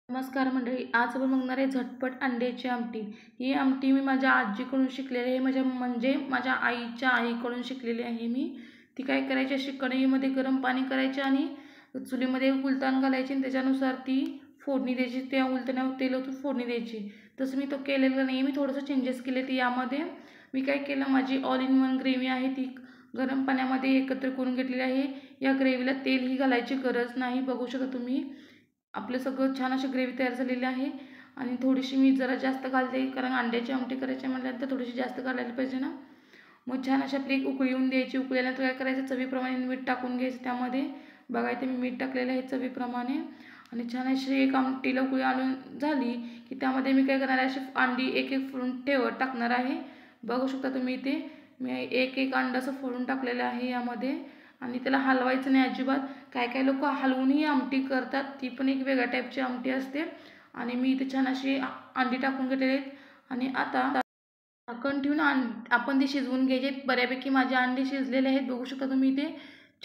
नमस्कार मंडळी, आज आपण बघणार आहे झटपट अंड्याची आमटी। ही आमटी मी माझ्या आजीकडून शिकलेली आहे, माझ्या आईच्या आईकडून शिकलेली आहे मी। ती काय करायची, अशी कढईमध्ये गरम पाणी करायचे आणि चुलीमध्ये उलटण घालायची आणि त्याच्यानुसार ती फोडणी द्यायची। त्या उलटण्यावर तेलातून फोडणी द्यायची। तसं मी तो केलेलं नाही, मी थोडंसं चेंजेस केले। ती यामध्ये मी काय केलं, माझी ऑल इन वन ग्रेव्ही आहे ती गरम पाण्यामध्ये एकत्र करून घेतलेली आहे। या ग्रेव्हीला तेलही घालायची गरज नाही। बघू शकता तुम्ही, आपलं सगळं छान अशी ग्रेव्ही तयार झालेली आहे। आणि थोडीशी मी जरा जास्त घालते, कारण अंड्याची आमटी करायची म्हटल्यानंतर थोडीशी जास्त घालायला पाहिजे ना। मग छान अशी आपली एक उकळी येऊन द्यायची। उकळल्यानंतर काय करायचं, चवीप्रमाणे मीठ टाकून घ्यायचं त्यामध्ये। बघा इथे मी मीठ टाकलेलं आहे चवीप्रमाणे। आणि छान अशी एक आमटीला उकळी आणून झाली की त्यामध्ये मी काय करणार आहे, अशी अंडी एक एक फोडून टाकणार आहे। बघू शकता तुम्ही इथे मी एक एक अंडा असं फोडून टाकलेलं आहे यामध्ये। आणि त्याला हलवायचं नाही अजिबात। काय काय लोक हलवूनही आमटी करतात, ती पण एक वेगळ्या टाईपची आमटी असते। आणि मी इथे छान अशी अंडी टाकून घेतलेली आहेत। आणि आता झाकण ठेवून आपण ते शिजवून घ्यायचे। बऱ्यापैकी माझे अंडे शिजलेले आहेत, बघू शकता तुम्ही इथे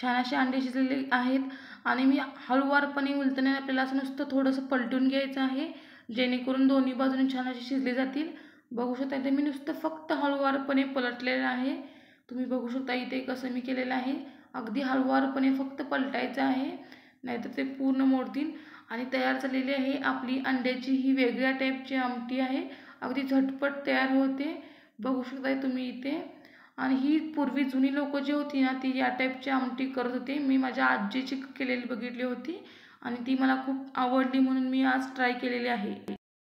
छान असे अंडे शिजलेले आहेत। आणि मी हळूवारपणे उलटणे आपल्याला असं नुसतं थोडंसं पलटून घ्यायचं आहे, जेणेकरून दोन्ही बाजूने छान असे शिजले जातील। बघू शकता इथे मी नुसतं फक्त हळूवारपणे पलटलेलं आहे। तुम्ही बघू शकता इथे कसं मी केलेलं आहे, अगदी हळूवारपणे फक्त पलटायचं आहे, नाहीतर ते पूर्ण मोडतील। आणि तयार झालेली आहे आपली अंड्याची ही वेगळ्या टाईपची आमटी आहे, अगदी झटपट तयार होते। बघू शकता तुम्ही इथे। आणि ही पूर्वी जुनी लोक जी होती ना, ती या टाईपची आमटी करत होती। मी माझ्या आजीची केलेली बघितली होती आणि ती मला खूप आवडली, म्हणून मी आज ट्राय केलेली आहे।